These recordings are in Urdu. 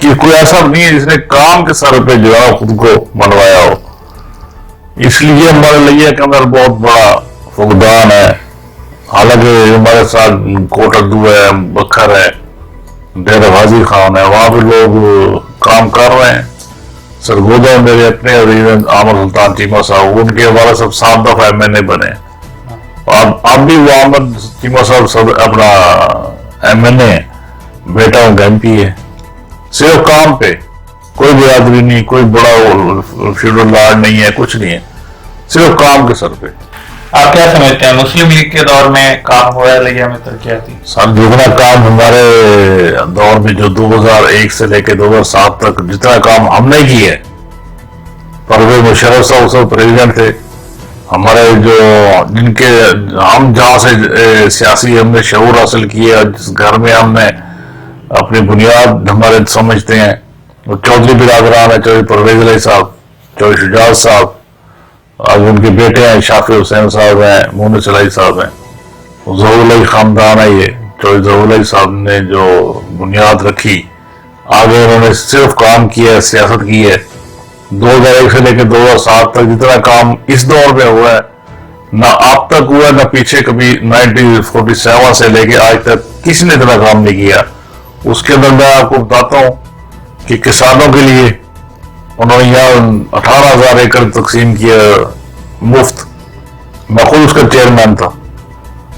کہ کوئی ایسا نہیں ہے جس نے کام کے سر پہ جو ہے خود کو منوایا ہو. اس لیے ہمارے لیا کے اندر بہت بڑا فقدان ہے. حالانکہ ہمارے ساتھ کوٹ اردو ہے, بکھر ہے, ڈیرہ غازی خان ہے, وہاں پہ لوگ کام کر رہے ہیں. سرگودا میرے اپنے عامر سلطان چیمہ صاحب, ان کے ہمارا سب 7 دفعہ MNA بنے. اب بھی وہ عامر چیمہ صاحب اپنا MNA ہے, بیٹا ان کا MP ہے. صرف کام پہ, کوئی برادری نہیں, کوئی بڑا فیوڈل لارڈ نہیں ہے, کچھ نہیں ہے, صرف کام کے سر پہ. آپ کیا سمجھتے ہیں مسلم لیگ کے دور میں کام ہوا ہے لیا میں ترقیاتی؟ سر جتنا کام ہمارے دور میں جو 2001 سے لے کے 2007 تک جتنا کام ہم نے کی ہے, پرویز مشرف صاحب اس وقت پریزیڈنٹ تھے. ہمارے جو جن کے ہم جہاں سے سیاسی ہم نے شعور حاصل کیے, جس گھر میں ہم نے اپنی بنیاد ہمارے سمجھتے ہیں, وہ چودھری برادران ہے, چودھری پرویز علیہ صاحب, چودھری شجاعت صاحب, اب ان کے بیٹے ہیں شافی حسین صاحب ہیں, مونس علیہ صاحب ہیں, ظہور علیہ خاندان ہے. یہ چودھری ظہور علیہ صاحب نے جو بنیاد رکھی, آگے انہوں نے صرف کام کیا ہے, سیاست کی ہے. 2001 سے لے کے 2007 تک جتنا کام اس دور میں ہوا ہے, نہ آپ تک ہوا ہے, نہ پیچھے کبھی 1947 سے لے کے آج تک کسی نے اتنا کام نہیں کیا. اس کے اندر میں آپ کو بتاتا ہوں کہ کسانوں کے لیے انہوں نے یہاں 18,000 ایکڑ تقسیم کیا مفت. میں خود اس کا چیئرمین تھا,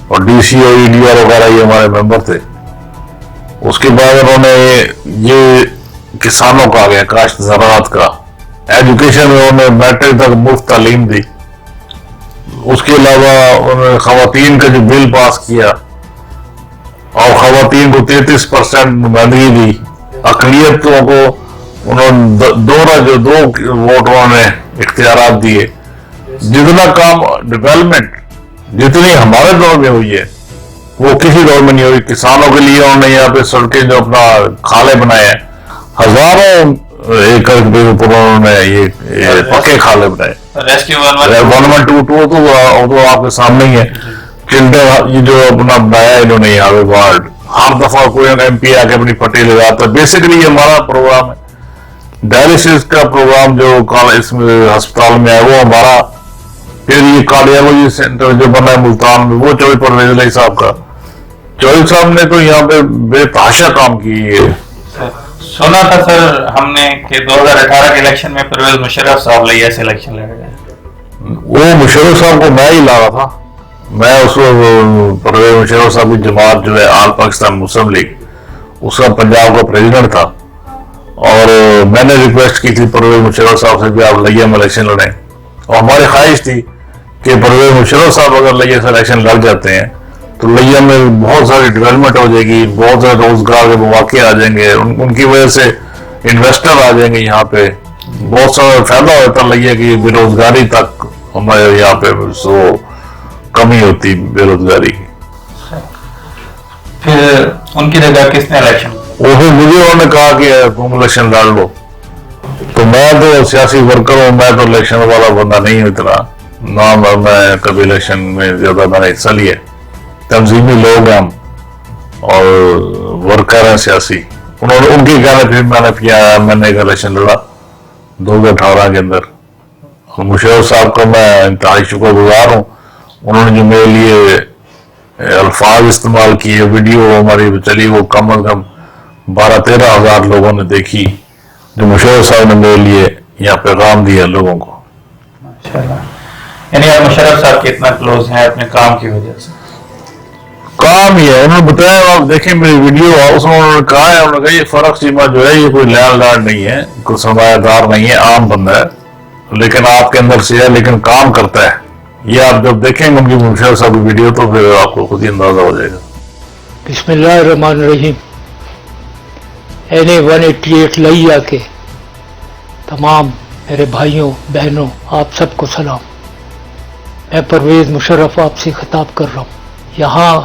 اور DCO EDR وغیرہ یہ ہمارے ممبر تھے. اس کے بعد انہوں نے یہ کسانوں کا آگیا, کاشت زراعت کا, ایجوکیشن میں انہوں نے میٹرک تک مفت تعلیم دی. اس کے علاوہ انہوں نے خواتین کا جو بل پاس کیا اور خواتین کو 33% نمائندگی دی. اقلیتوں کو انہوں نے دو ووٹ انہوں نے اختیارات دیے. جتنا کام ڈیولپمنٹ جتنی ہمارے دور میں ہوئی ہے وہ کسی دور میں نہیں ہوئی. کسانوں کے لیے انہوں نے یہاں پہ سڑکیں جو اپنا کھالے بنائے ہیں, ہزاروں ایکڑ کے اوپر انہوں نے یہ پکے کھالے بنائے. 112 تو آپ کے سامنے ہی ہے. چلڈرن یہ جو اپنا بنایا انہوں نے یہاں پہ وارڈ, ہر دفعہ کوئی MP آ کے اپنی پٹی لگاتا ہے. بیسکلی یہ ہمارا پروگرام ہے. ڈائلسس کا پروگرام جو اس میں ہسپتال میں ہے وہ ہمارا. پھر یہ کارڈیالوجی سینٹر جو بنا ہے ملتان میں, وہ چودھری پرویز علیہ صاحب کا. چودھری صاحب نے تو یہاں پہ بے تحاشا کام کی ہے. سنا تھا سر ہم نے کہ 2018 کے الیکشن میں پرویز مشرف صاحب لیا سے الیکشن لڑ گئے. وہ مشرف صاحب کو میں ہی لا رہا تھا. میں اس وقت پرویز مشرف صاحب کی جماعت جو ہے آل پاکستان مسلم لیگ, اس کا پنجاب کا پریزیڈنٹ تھا, اور میں نے ریکویسٹ کی تھی پرویز مشرف صاحب سے کہ آپ لیا میں الیکشن لڑیں. اور ہماری خواہش تھی کہ پرویز مشرف صاحب اگر لیا سے الیکشن لڑ جاتے ہیں تو لیا میں بہت ساری ڈیولپمنٹ ہو جائے گی, بہت سارے روزگار کے مواقع آ جائیں گے, ان کی وجہ سے انویسٹر آ جائیں گے یہاں پہ, بہت سارا فائدہ ہوتا لیا کہ بے روزگاری تک ہمارے یہاں پہ کمی ہوتی بے روزگاری کی. پھر ان کی جگہ کس نے الیکشن؟ وہ پھر مجھے انہوں نے کہا کہ تم الیکشن لڑ لو. تو میں تو سیاسی ورکر ہوں, میں تو الیکشن والا بندہ نہیں ہوں اتنا, نہ میں کبھی الیکشن میں زیادہ میں نے حصہ لیا. تنظیمی لوگ ہیں ہم اور ورکر ہیں سیاسی. انہوں نے ان کی کہنے پھر میں نے کیا, میں نے ایک الیکشن لڑا 2018 کے اندر. مشرف صاحب کا میں انتہائی شکر گزار ہوں. انہوں نے جو میرے لیے الفاظ استعمال کیے, ویڈیو ہماری چلی, وہ کم از کم 12-13 ہزار لوگوں نے دیکھی, جو مشرف صاحب نے میرے لیے یہاں پیغام دیا لوگوں کو. یعنی آپ مشرف صاحب کے اتنا کلوز ہیں اپنے کام کی وجہ سے؟ کام ہی ہے. انہوں نے بتایا, آپ دیکھیں میری ویڈیو, اس میں انہوں نے کہا ہے, انہوں نے کہا یہ فرق چیمہ جو ہے یہ کوئی لینڈ لارڈ نہیں ہے, کوئی سرمایہ دار نہیں ہے, عام بندہ ہے, لیکن آپ کے اندر سے ہے, لیکن کام کرتا ہے. یہ آپ جب دیکھیں گے ان کی مشرف صاحب کی ویڈیو تو پھر آپ کو خود ہی اندازہ ہو جائے گا. بسم اللہ الرحمن الرحیم. NA 188 لیا کے تمام میرے بھائیوں بہنوں آپ سب کو سلام. میں پرویز مشرف آپ سے خطاب کر رہا ہوں. یہاں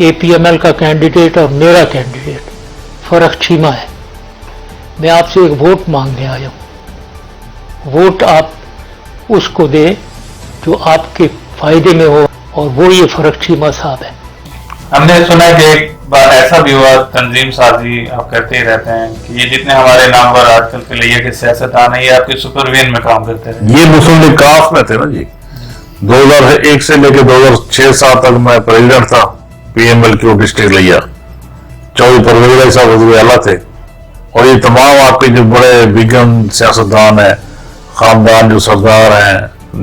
APML کا کینڈیڈیٹ اور میرا کینڈیڈیٹ فرق چیمہ ہے. میں آپ سے ایک ووٹ مانگنے آیا ہوں. ووٹ آپ اس کو دیں جو آپ کے فائدے میں ہو, اور وہ یہ فرق چیمہ صاحب ہے. ہم نے سنا کہ ایک بار ایسا بھی ہوا تنظیم سازی آپ کرتے ہی رہتے ہیں کہ یہ جتنے ہمارے نامور آج کل کے لیے کے سیاستدان ہیں یہ آپ کے سپروین میں کام کرتے ہیں؟ یہ مسلم لیگ کاف میں تھے نا جی. 2001 سے لے کے 2006-07 تک میں پریزیڈنٹ تھا P M L Q district لیا. چودھری پرویز علی صاحب وزیر اعلیٰ تھے. اور یہ تمام آپ کے جو بڑے بیگم سیاستدان ہیں, خاندان جو سردار ہیں,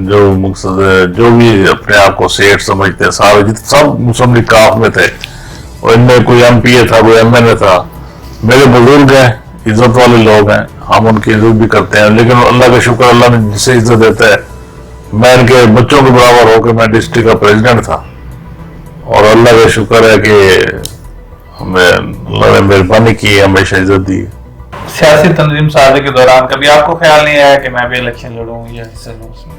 جو بھی اپنے آپ کو سیٹ سمجھتے ہیں, سارے سب مسلم لیگ کاف میں تھے. اور ان میں کوئی ایم پی اے تھا, کوئی ایم این اے تھا. میرے بزرگ ہیں, عزت والے لوگ ہیں, ہم ان کی عزت بھی کرتے ہیں. لیکن اللہ کا شکر, اللہ نے جسے عزت دیتا ہے. میں ان کے بچوں کے برابر ہو کے میں ڈسٹرکٹ کا پریزیڈنٹ تھا. اور اللہ کا شکر ہے کہ ہمیں اللہ نے مہربانی کی, ہمیشہ عزت دی. سیاسی تنظیم سازی کے دوران کبھی آپ کو خیال نہیں آیا کہ میں بھی الیکشن لڑوں یا حصہ لوں اس میں؟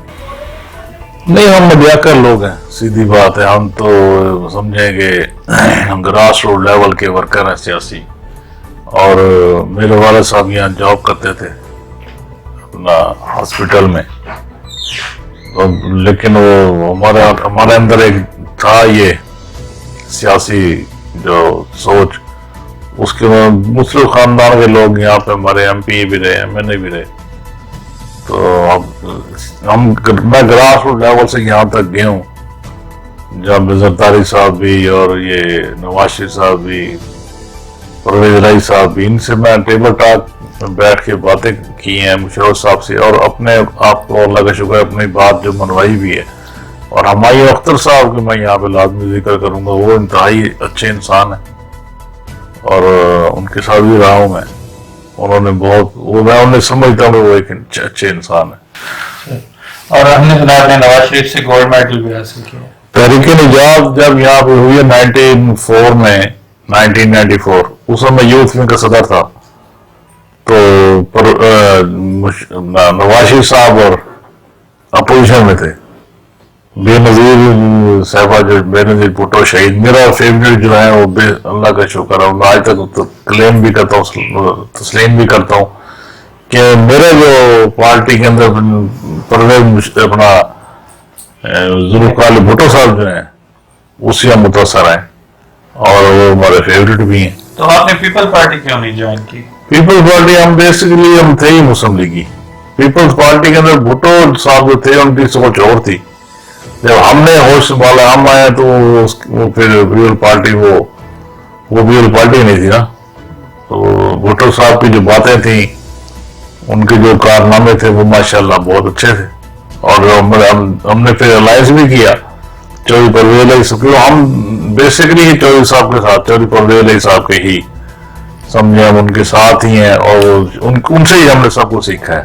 نہیں, ہم مدیاکر لوگ ہیں, سیدھی بات ہے. ہم تو سمجھیں کہ ہم گراس روڈ لیول کے ورکر ہیں سیاسی. اور میرے والد صاحب یہاں جاب کرتے تھے اپنا ہاسپٹل میں. لیکن وہ ہمارے اندر ایک تھا یہ سیاسی جو سوچ, اس کے مسلم خاندان کے لوگ یہاں پہ ہمارے ایم پی بھی رہے, ایم این اے بھی رہے. تو میں گراس روڈ لیول سے یہاں تک گیا ہوں, جب زرداری صاحب بھی اور یہ نواز شریف صاحب بھی, پرویز علی صاحب بھی, ان سے میں ٹیبل ٹاک میں بیٹھ کے باتیں کی ہیں مشرف صاحب سے. اور اپنے آپ کو اللہ کا شکر ہے اپنی بات جو منوائی بھی ہے. اور ہمایوں اختر صاحب کے میں یہاں پہ لازمی ذکر کروں گا, وہ انتہائی اچھے انسان ہیں. اور ان کے ساتھ بھی رہا ہوں میں. انہوں نے میں انہیں سمجھتا ہوں کہ وہ ایک اچھے انسان ہے. اور ہم نے سنا آپ نے نواز شریف سے گولڈ میڈل بھی حاصل کیا. تحریک نجات جب یہاں پہ ہوئی ہے 1994 اس میں یوتھ ونگ کا صدر تھا. تو نواز شریف صاحب اور اپوزیشن میں تھے. بے نظیر صاحبہ جو بے نظیر بھٹو شہید میرا فیوریٹ جو ہے, وہ اللہ کا شکر ہے میں آج تک کلیم بھی کرتا ہوں, تسلیم بھی کرتا ہوں کہ میرے جو پارٹی کے اندر پرویز اپنا ذوالفقار بھٹو صاحب جو ہیں اسی ہم متاثر ہیں اور وہ ہمارے فیوریٹ بھی ہیں. تو آپ نے پیپل پارٹی کیوں نہیں جوائن کی؟ پیپلز پارٹی ہم تھے ہی مسلم لیگی. پیپلز پارٹی کے اندر بھٹو صاحب جو تھے ان کی سوچ اور تھی. جب ہم نے ہوش سنبھالا, ہم آئے تو پھر پیپل پارٹی وہ پیپل پارٹی نہیں تھی نا. تو بھٹو صاحب کی جو باتیں تھیں, ان کے جو کارنامے تھے وہ ماشاءاللہ بہت اچھے تھے. اور ہم نے پھر الائنس بھی کیا چودھری پرویز علی صاحب. ہم بیسیکلی ہی چودھری صاحب کے ساتھ, چودھری پرویز علی صاحب کے ہی سمجھے, ہم ان کے ساتھ ہی ہیں. اور ان سے ہی ہم نے سب کو سیکھا ہے.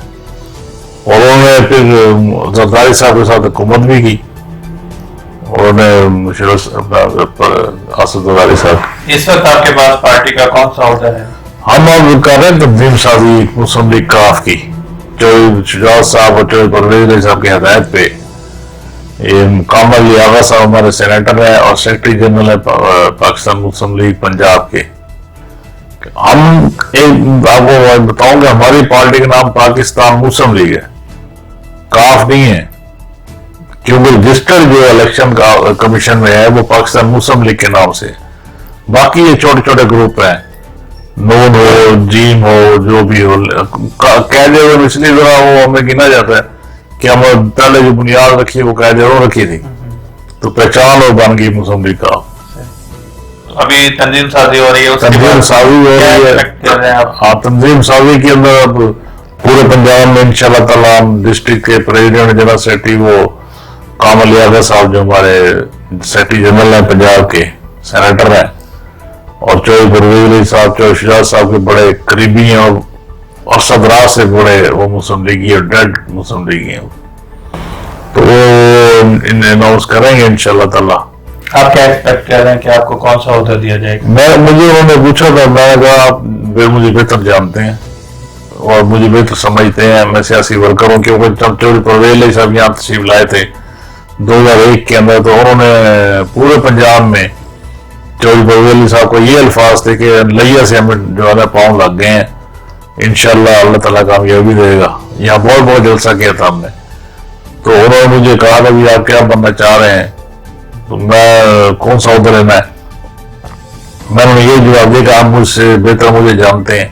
اور انہوں نے پھر زرداری صاحب کے ساتھ حکومت بھی کی. اور اسد زرداری صاحب. اس وقت آپ کے پاس پارٹی کا کون سا عہدہ ہے؟ ہم اب کر رہے ہیں تنظیم سازی مسلم لیگ کاف کی. چودھری شجاعت صاحب اور چودھری پرویز علی صاحب کی ہدایت پہ یہ کامل لیاقت صاحب ہمارے سینیٹر ہیں اور سیکرٹری جنرل ہے پاکستان مسلم لیگ پنجاب کے. ہم آپ کو بتاؤں کہ ہماری پارٹی کا نام پاکستان مسلم لیگ ہے, کاف نہیں ہے. کیونکہ رجسٹر جو الیکشن کا کمیشن میں ہے وہ پاکستان مسلم لیگ کے نام سے. باقی یہ چھوٹے چھوٹے گروپ ہیں, نون ہو, جیم ہو, جو بھی ہو. قید اس لیے ذرا وہ ہمیں گنا جاتا ہے کہ ہم پہلے جو بنیاد رکھی وہ قید رکھی تھی, تو پہچان اور بن گئی مسلم لیگ کا. ابھی تنظیم سازی ہو رہی ہے, تنظیم سازی ہو رہی ہے. ہاں, تنظیم سازی کے اندر اب پورے پنجاب میں انشاءاللہ تعالیٰ ڈسٹرکٹ کے پریزیڈنٹ جنرل سیکرٹری وہ کامل لیاقت صاحب جو ہمارے سیکرٹری جنرل ہیں پنجاب کے, سینیٹر ہیں. اور چودھری پرویز علی صاحب, چودھری شجاعت صاحب کے بڑے قریبی ہیں اور صدرات سے بڑے وہ مسلم لیگی اور ڈیڈ مسلم لیگی ہیں. تو وہ اناؤنس کریں گے انشاءاللہ تعالیٰ. آپ کیا ایکسپیکٹ کر رہے ہیں کہ آپ کو کون سا عہدہ دیا جائے گا؟ مجھے انہوں نے پوچھا تھا, میں نے کہا آپ مجھے بہتر جانتے ہیں اور مجھے بہتر سمجھتے ہیں, میں سیاسی ورکر ہوں. کیونکہ جب چودھری پرویز علی صاحب یہاں تشریف لائے تھے 2001 کے اندر, تو انہوں نے پورے پنجاب میں چودھری پرویز علی صاحب کو یہ الفاظ تھے کہ لیا سے ہمیں جو ہے پاؤں لگ گئے ہیں, انشاءاللہ اللہ تعالیٰ کامیابی دے گا. یہاں بہت بہت جلسہ کیا تھا ہم نے. تو انہوں نے مجھے کہا تھا کہ آپ کیا بننا چاہ رہے ہیں, تو میں کون سا عہدہ لینا ہے. میں نے یہ جواب دیا کہ آپ مجھ سے بہتر مجھے جانتے ہیں،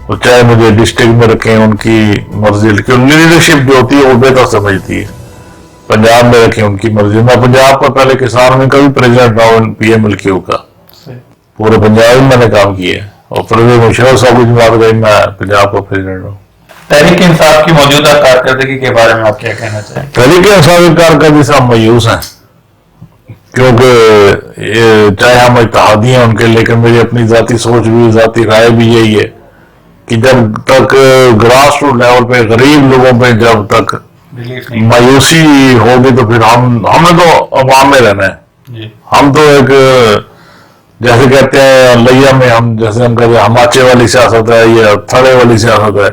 وہ چاہے مجھے ڈسٹرکٹ میں رکھیں ان کی مرضی، لیکن لیڈرشپ جو ہوتی ہے وہ بہتر سمجھتی ہے، پنجاب میں رکھیں ان کی مرضی۔ میں پنجاب کا پہلے کسان میں کبھی پریزیڈنٹ رہا ہوں پی ایم ایل کیو کا، پورے پنجاب میں نے کام کیا ہے، اور پرویز مشرف صاحب کی بات کری میں پنجاب کا پریزیڈنٹ ہوں۔ تحریک انصاف کی موجودہ کارکردگی کے بارے میں آپ کیا کہنا چاہیں؟ تحریک انصاف کی کارکردگی سے ہم مایوس ہیں، کیونکہ چاہے ہم اتحادی ہیں ان کے، لیکن میری اپنی ذاتی سوچ بھی، ذاتی رائے بھی یہی ہے کہ جب تک گراس روٹ لیول پہ غریب لوگوں پہ جب تک مایوسی ہوگی تو پھر ہمیں تو عوام میں رہنا ہے۔ ہم تو ایک جیسے کہتے ہیں لیا میں ہم جیسے ہم کہتے ہیں ہماچے والی سیاست ہے یا تھڑے والی سیاست ہے،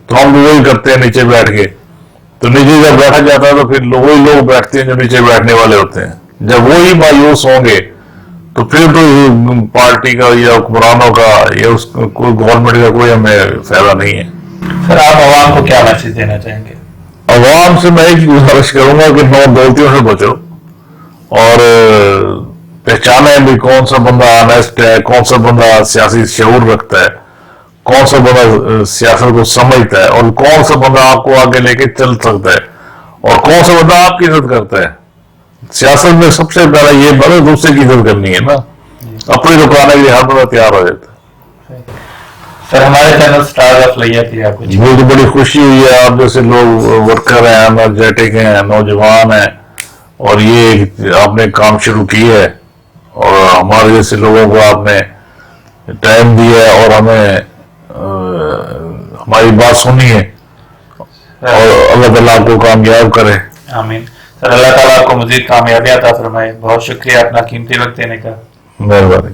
تو ہم وہی کرتے ہیں نیچے بیٹھ کے، تو نیچے جب بیٹھا جاتا ہے تو پھر وہی لوگ بیٹھتے ہیں جو نیچے بیٹھنے والے ہوتے ہیں۔ جب وہی مایوس ہوں گے تو پھر تو پارٹی کا یا حکمرانوں کا یا کوئی گورنمنٹ کا کوئی ہمیں فائدہ نہیں ہے۔ سر آپ عوام کو کیا میسج دینا چاہیں گے؟ عوام سے میں ایک گزارش کروں گا کہ 9 غلطیوں سے بچو، اور پہچانے بھی کون سا بندہ آنیسٹ ہے، کون سا بندہ سیاسی شعور رکھتا ہے، کون سا بندہ سیاست کو سمجھتا ہے، اور کون سا بندہ آپ کو آگے لے کے چل سکتا ہے، اور کون سا بندہ آپ کی عزت کرتا ہے۔ سیاست میں سب سے پہلا یہ بڑے دوسرے کی عزت کرنی ہے نا، اپنی رکانے کے لیے ہر بندہ تیار ہو جاتا ہے۔ سر ہمارے چینل سٹار آف لیا کی آپ کچھ؟ مجھے تو بڑی خوشی ہوئی ہے، آپ جیسے لوگ ورکر ہیں، انرجیٹک ہیں، نوجوان ہیں، اور یہ آپ نے کام شروع کی ہے، اور ہمارے جیسے لوگوں کو آپ نے ٹائم دیا ہے اور ہمیں ہماری بات سنی ہے، اور اللہ تعالیٰ آپ کو کامیاب کرے۔ آمین۔ سر اللہ تعالیٰ آپ کو مزید کامیابی عطا فرمائے۔ بہت شکریہ اپنا قیمتی وقت دینے کا۔ مہربانی۔